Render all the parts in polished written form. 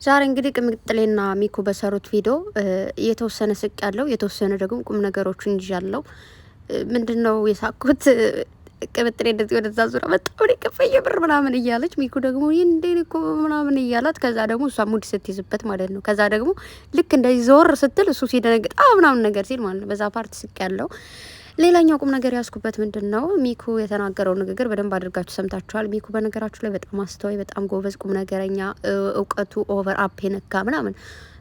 ዛሬ እንግዲህ ቅምጥሌና ሚኩ በሰሩት ቪዲዮ የተወሰነ ስቅ ያለው የተወሰነ ደግሞ ቁም ነገሮችን ይዣለው። ምንድነው የሳኩት? ቅምጥሌ እንደዚህ ወደዛ ዙራ በጣም ነው ከፈየ ብር ምናምን እያለች ሚኩ ደግሞ ይንዴን እኮ ምናምን እያላት ከዛ ደግሞ እሷ ሙድ ስትይዝበት ማለት ነው። ከዛ ደግሞ ልክ እንደዚህ ዞር ስትል እሱ ሲደነግጥ ምናምን ነገር ሲል ማለት ነው። በዛ ፓርት ስቅ ያለው። ሌላኛው ቁም ነገር ያስኩበት ምንድነው ሚኩ የተናገረው ንግግር በደንብ አድርጋችሁ ሰምታችኋል። ሚኩ በነገራችሁ ላይ በጣም አስተዋይ፣ በጣም ጎበዝ፣ ቁም ነገረኛ፣ እውቀቱ ኦቨር አፕ የነካ ምናምን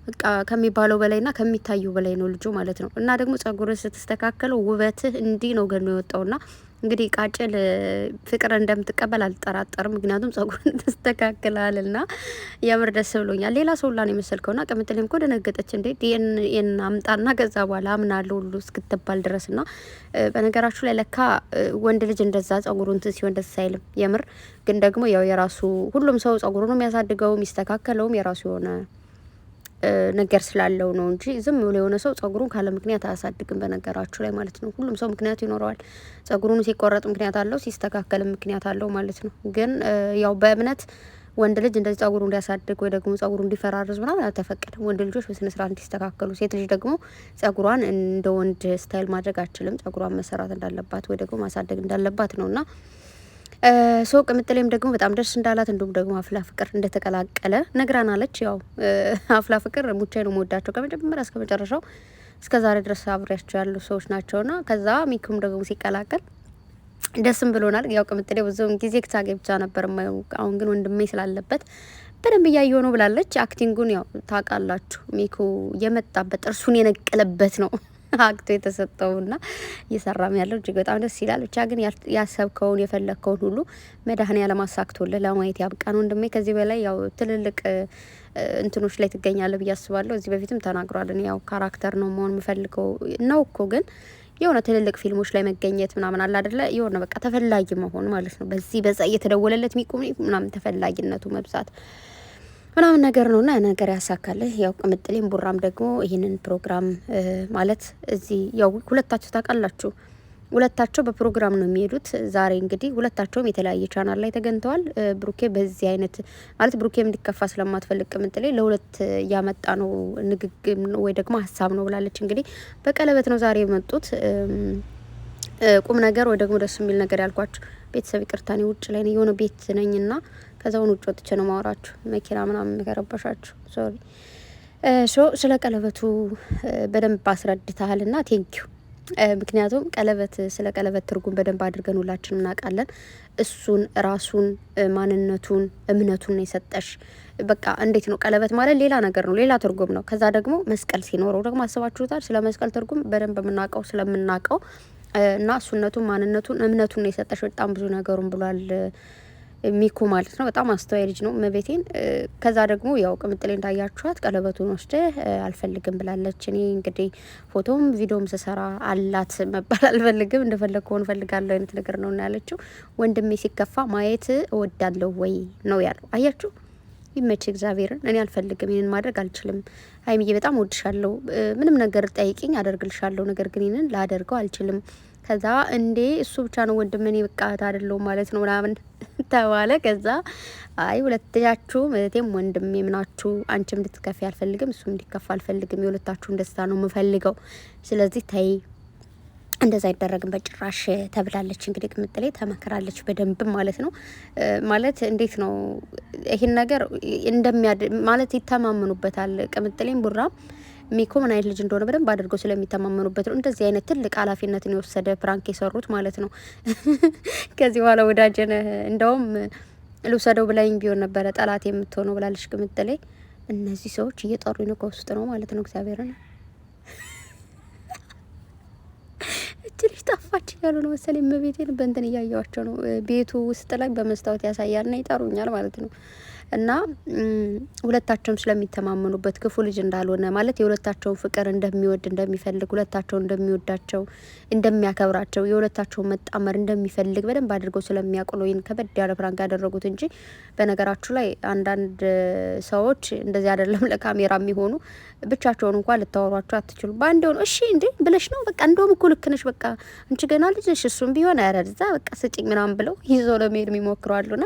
በቃ ከሚባለው በላይና ከሚታዩ በላይ ነው ልጁ ማለት ነው። እና ደግሞ ጸጉርህ ስትስተካከለው ውበትህ እንዲህ ነው ገኖ የወጣውና እንግዲህ ቃጭል ፍቅር እንደምትቀበል አልጠራጠርም። ምክንያቱም ጸጉርን ተስተካክላልና የምር ደስ ብሎኛል። ሌላ ሰው ላን የመሰልከውና ቅምጥሌም እኮ ደነገጠች። እንዴ ዲኤን አምጣና ከዛ በኋላ አምናለሁ ሁሉ እስክትባል ድረስና በነገራችሁ ላይ ለካ ወንድ ልጅ እንደዛ ጸጉሩ እንትን ሲሆን ደስ አይልም። የምር ግን ደግሞ ያው የራሱ ሁሉም ሰው ጸጉሩን የሚያሳድገው የሚስተካከለውም የራሱ የሆነ ነገር ስላለው ነው እንጂ ዝም ብሎ የሆነ ሰው ጸጉሩን ካለ ምክንያት አያሳድግም። በነገራችሁ ላይ ማለት ነው ሁሉም ሰው ምክንያቱ ይኖረዋል። ጸጉሩን ሲቆረጥ ምክንያት አለው፣ ሲስተካከልም ምክንያት አለው ማለት ነው። ግን ያው በእምነት ወንድ ልጅ እንደዚህ ጸጉሩን እንዲያሳድግ ወይ ደግሞ ጸጉሩን እንዲፈራርዝ ምናምን አልተፈቀደም። ወንድ ልጆች በስነ ስርዓት እንዲስተካከሉ፣ ሴት ልጅ ደግሞ ጸጉሯን እንደ ወንድ ስታይል ማድረግ አትችልም። ጸጉሯን መሰራት እንዳለባት ወይ ደግሞ ማሳደግ እንዳለባት ነውና ሶ ቅምጥሌም ደግሞ በጣም ደስ እንዳላት እንዲሁም ደግሞ አፍላ ፍቅር እንደተቀላቀለ ነግራናለች። ያው አፍላ ፍቅር ሙቻ ነው መወዳቸው ከመጀመሪያ እስከ መጨረሻው እስከ ዛሬ ድረስ አብሬያቸው ያሉ ሰዎች ናቸውና ከዛ ሚኩም ደግሞ ሲቀላቀል ደስም ብሎናል። ያው ቅምጥሌ ብዙውን ጊዜ ክታጌ ብቻ ነበር የማየው፣ አሁን ግን ወንድሜ ስላለበት በደንብ እያየሁ ነው ብላለች። አክቲንጉን ያው ታውቃላችሁ፣ ሚኩ የመጣበት ጥርሱን የነቀለበት ነው አክቶ የተሰጠውና እየሰራም ያለው እጅግ በጣም ደስ ይላል። ብቻ ግን ያሰብከውን የፈለግከውን ሁሉ መድኃኔዓለም አሳክቶልህ ለማየት ያብቃን ወንድሜ። ከዚህ በላይ ያው ትልልቅ እንትኖች ላይ ትገኛለህ ብዬ አስባለሁ። እዚህ በፊትም ተናግሯል። ያው ካራክተር ነው መሆን የምፈልገው ነው እኮ ግን የሆነ ትልልቅ ፊልሞች ላይ መገኘት ምናምን አለ አይደለ? የሆነ በቃ ተፈላጊ መሆን ማለት ነው። በዚህ በዛ እየተደወለለት ሚቁም ምናምን ተፈላጊነቱ መብዛት ምናምን ነገር ነውና ነገር ያሳካልህ። ያው ቅምጥሌም ቡራም ደግሞ ይህንን ፕሮግራም ማለት እዚህ ያው ሁለታችሁ ታውቃላችሁ፣ ሁለታቸው በፕሮግራም ነው የሚሄዱት። ዛሬ እንግዲህ ሁለታቸውም የተለያየ ቻናል ላይ ተገኝተዋል። ብሩኬ በዚህ አይነት ማለት ብሩኬም እንዲከፋ ስለማትፈልግ ቅምጥሌ ለሁለት ያመጣ ነው ንግግር ወይ ደግሞ ሀሳብ ነው ብላለች። እንግዲህ በቀለበት ነው ዛሬ የመጡት። ቁም ነገር ወይ ደግሞ ደስ የሚል ነገር ያልኳችሁ ቤተሰብ ይቅርታ፣ እኔ ውጭ ላይ የሆነ ቤት ነኝና ከዛውን ውጭ ወጥቼ ነው ማወራችሁ። መኪና ምናምን ከረበሻችሁ ሶሪ። ስለ ቀለበቱ በደንብ አስረድተሃልና ቴንኪዩ። ምክንያቱም ቀለበት ስለ ቀለበት ትርጉም በደንብ አድርገን ሁላችንም እናውቃለን። እሱን ራሱን ማንነቱን እምነቱን ነው የሰጠሽ። በቃ እንዴት ነው ቀለበት ማለት ሌላ ነገር ነው፣ ሌላ ትርጉም ነው። ከዛ ደግሞ መስቀል ሲኖረው ደግሞ አስባችሁታል። ስለ መስቀል ትርጉም በደንብ የምናውቀው ስለምናውቀው እና እሱነቱን ማንነቱን እምነቱን ነው የሰጠሽ። በጣም ብዙ ነገሩን ብሏል ሚኩ ማለት ነው። በጣም አስተዋይ ልጅ ነው መቤቴን። ከዛ ደግሞ ያው ቅምጥሌ እንዳያችኋት ቀለበቱን ወስደ አልፈልግም ብላለች። እኔ እንግዲህ ፎቶም ቪዲዮም ስሰራ አላት መባል አልፈልግም፣ እንደፈለግከውን ፈልጋለሁ አይነት ነገር ነው ያለችው። ወንድሜ ሲከፋ ማየት እወዳለሁ ወይ ነው ያለው። አያችሁ፣ ይመች እግዚአብሔርን። እኔ አልፈልግም፣ ይህንን ማድረግ አልችልም። ሀይሚዬ በጣም ወድሻለሁ፣ ምንም ነገር ጠይቂኝ አደርግልሻለሁ፣ ነገር ግን ይህንን ላደርገው አልችልም። ከዛ እንዴ እሱ ብቻ ነው ወንድሜ በቃት አይደለም ማለት ነው ምናምን ተባለ። ከዛ አይ ሁለታችሁም እህቴም ወንድሜም ናችሁ፣ አንቺም እንድትከፊ አልፈልግም፣ እሱም እንዲከፋ አልፈልግም፣ የሁለታችሁን ደስታ ነው የምፈልገው። ስለዚህ ተይ እንደዛ አይደረግም በጭራሽ ተብላለች። እንግዲህ ቅምጥሌ ተመክራለች በደንብ ማለት ነው። ማለት እንዴት ነው ይሄን ነገር ማለት ይተማመኑበታል። ቅምጥሌም ቡራም ሚኮ ምን አይነት ልጅ እንደሆነ በደንብ አድርገው ስለሚተማመኑበት ነው እንደዚህ አይነት ትልቅ ኃላፊነትን የወሰደ ፕራንክ የሰሩት ማለት ነው። ከዚህ በኋላ ወዳጀነ እንደውም ልውሰደው ብላኝ ቢሆን ነበረ ጠላት የምትሆነው ብላለች ቅምጥሌ። እነዚህ ሰዎች እየጠሩኝ ነው ከውስጥ ነው ማለት ነው። እግዚአብሔርን እጅልሽ ጠፋች እያሉ ነው መሰለኝ። እመቤቴን በእንትን እያየዋቸው ነው። ቤቱ ውስጥ ላይ በመስታወት ያሳያልና ይጠሩኛል ማለት ነው። እና ሁለታቸውም ስለሚተማመኑበት ክፉ ልጅ እንዳልሆነ ማለት የሁለታቸውን ፍቅር እንደሚወድ እንደሚፈልግ፣ ሁለታቸውን እንደሚወዳቸው እንደሚያከብራቸው፣ የሁለታቸውን መጣመር እንደሚፈልግ በደንብ አድርገው ስለሚያውቁ ነው ይህን ከበድ ያለ ፕራንክ ያደረጉት እንጂ በነገራችሁ ላይ አንዳንድ ሰዎች እንደዚህ አይደለም ለካሜራ የሚሆኑ ብቻቸውን እንኳን ልታወሯቸው አትችሉ። በአንድ ሆኖ እሺ እንዴ ብለሽ ነው በቃ እንደውም እኮ ልክ ነሽ፣ በቃ አንቺ ገና ልጅ ነሽ፣ እሱም ቢሆን ያረዛ በቃ ስጪኝ ምናምን ብለው ይዞ ለመሄድ የሚሞክሩ አሉና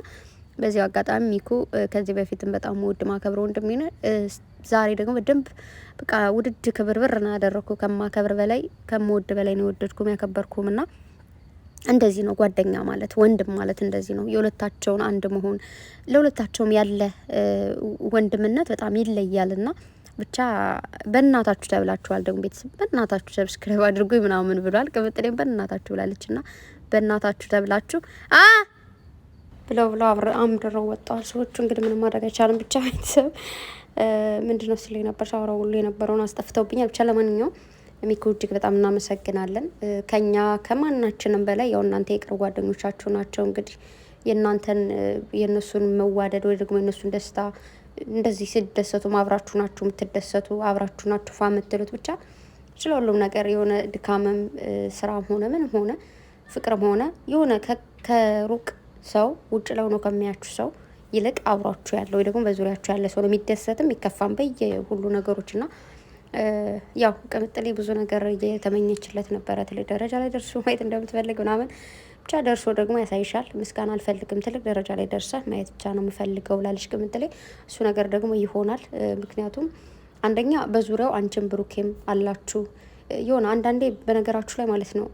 በዚሁ አጋጣሚ ሚኩ ከዚህ በፊትም በጣም ውድ ማከብረው ወንድሜ ነው። ዛሬ ደግሞ በደንብ በቃ ውድድ ክብርብር ነው ያደረኩ። ከማከብር በላይ ከምወድ በላይ ነው የወደድኩም ያከበርኩም ና እንደዚህ ነው ጓደኛ ማለት ወንድም ማለት እንደዚህ ነው። የሁለታቸውን አንድ መሆን ለሁለታቸውም ያለ ወንድምነት በጣም ይለያል ና ብቻ በእናታችሁ ተብላችኋል። ደግሞ ቤተሰብ በእናታችሁ ሰብስክራይብ አድርጉኝ ምናምን ብሏል። ቅምጥሌም በእናታችሁ ብላለች ና በእናታችሁ ተብላችሁ ብለው አምድረው ወጣዋል ሰዎቹ። እንግዲህ ምንም ማድረግ አይቻልም። ብቻ ቤተሰብ ምንድነው ስለ ነበር ሻወራው ሁሉ የነበረውን አስጠፍተውብኛል። ብቻ ለማንኛውም ሚኩ እጅግ በጣም እናመሰግናለን። ከኛ ከማናችንም በላይ ያው እናንተ የቅርብ ጓደኞቻችሁ ናቸው። እንግዲህ የእነሱን መዋደድ ወይ ደግሞ የእነሱን ደስታ እንደዚህ ሲደሰቱ አብራችሁ ናችሁ የምትደሰቱ፣ አብራችሁ ናችሁ ፋ የምትሉት። ብቻ ስለ ሁሉም ነገር የሆነ ድካምም ስራም ሆነ ምንም ሆነ ፍቅርም ሆነ የሆነ ከሩቅ ሰው ውጭ ላይ ሆኖ ከሚያችሁ ሰው ይልቅ አብሯችሁ ያለው ወይ ደግሞ በዙሪያችሁ ያለ ሰው ነው የሚደሰትም የሚከፋም በየሁሉ ነገሮች ና ያው ቅምጥሌ ብዙ ነገር እየተመኘችለት ነበረ። ትልቅ ደረጃ ላይ ደርሶ ማየት እንደምትፈልግ ምናምን ብቻ ደርሶ ደግሞ ያሳይሻል። ምስጋና አልፈልግም፣ ትልቅ ደረጃ ላይ ደርሰ ማየት ብቻ ነው የምፈልገው ብላለች ቅምጥሌ። እሱ ነገር ደግሞ ይሆናል። ምክንያቱም አንደኛ በዙሪያው አንቺም ብሩኬም አላችሁ። የሆነ አንዳንዴ በነገራችሁ ላይ ማለት ነው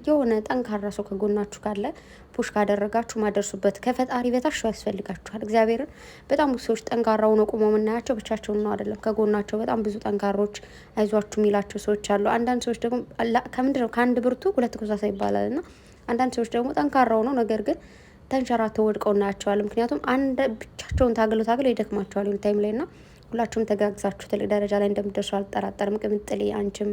የሆነ ጠንካራ ሰው ከጎናችሁ ካለ ፑሽ ካደረጋችሁ ማደርሱበት ከፈጣሪ በታች ሰው ያስፈልጋችኋል። እግዚአብሔርን በጣም ብዙ ሰዎች ጠንካራ ሆነው ቆመው የምናያቸው ብቻቸውን ነው አይደለም። ከጎናቸው በጣም ብዙ ጠንካሮች አይዟችሁ የሚላቸው ሰዎች አሉ። አንዳንድ ሰዎች ደግሞ ከምንድነው ከአንድ ብርቱ ሁለት ኮሳሳ ይባላል ና አንዳንድ ሰዎች ደግሞ ጠንካራ ሆነው ነገር ግን ተንሸራተው ወድቀው እናያቸዋል። ምክንያቱም አንድ ብቻቸውን ታግለው ይደክማቸዋል የሆነ ታይም ላይ ና ሁላችሁም ተጋግዛችሁ ትልቅ ደረጃ ላይ እንደምትደርሱ አልጠራጠርም። ቅምጥሌ አንቺም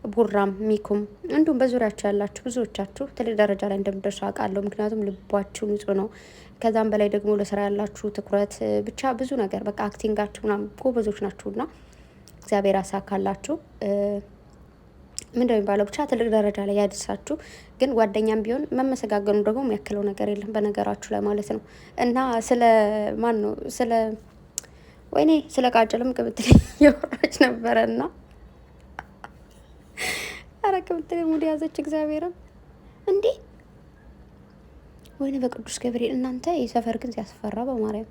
ቡራም ሚኩም እንዲሁም በዙሪያችሁ ያላችሁ ብዙዎቻችሁ ትልቅ ደረጃ ላይ እንደምትደርሱ አውቃለሁ። ምክንያቱም ልባችሁ ንጹህ ነው። ከዛም በላይ ደግሞ ለስራ ያላችሁ ትኩረት ብቻ ብዙ ነገር በቃ አክቲንጋችሁ ምናምን ጎበዞች ናችሁና እግዚአብሔር ያሳካላችሁ። ምንድነው የሚባለው ብቻ ትልቅ ደረጃ ላይ ያድርሳችሁ። ግን ጓደኛም ቢሆን መመሰጋገኑ ደግሞ የሚያክለው ነገር የለም በነገራችሁ ላይ ማለት ነው። እና ስለ ማን ነው ወይኔ ስለ ቃጭልም ቅምጥሌ እያወራች ነበረ ና አረ ቅምጥሌ ሙድ ያዘች እግዚአብሔርን እንዴ! ወይኔ በቅዱስ ገብርኤል እናንተ የሰፈር ግን ሲያስፈራ በማርያም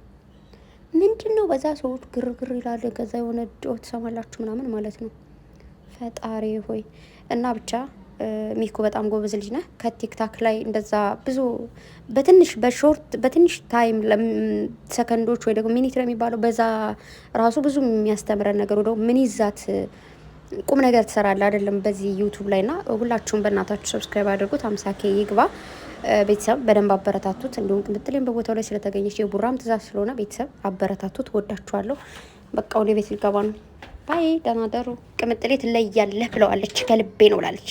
ምንድን ነው በዛ ሰዎች ግርግር ይላል። ከዛ የሆነ ጮት ትሰማላችሁ ምናምን ማለት ነው። ፈጣሪ ሆይ እና ብቻ ሚኩ በጣም ጎበዝ ልጅ ነህ። ከቲክታክ ላይ እንደዛ ብዙ በትንሽ ታይም ሰከንዶች ወይ ደግሞ ሚኒት የሚባለው በዛ ራሱ ብዙ የሚያስተምረን ነገር ወደ ምን ይዛት ቁም ነገር ትሰራለህ አይደለም በዚህ ዩቱብ ላይ ና ሁላችሁም በእናታችሁ ሰብስክራይብ አድርጉት። 50K ይግባ። ቤተሰብ በደንብ አበረታቱት። እንዲሁም ቅምጥሌም በቦታው ላይ ስለተገኘች የቡራም ትእዛዝ ስለሆነ ቤተሰብ አበረታቱት። ወዳችኋለሁ። በቃ ወደ ቤት ልገባ ነው። ባይ ደህና ደሩ። ቅምጥሌ ትለያለህ ብለዋለች። ከልቤ ነው ብላለች።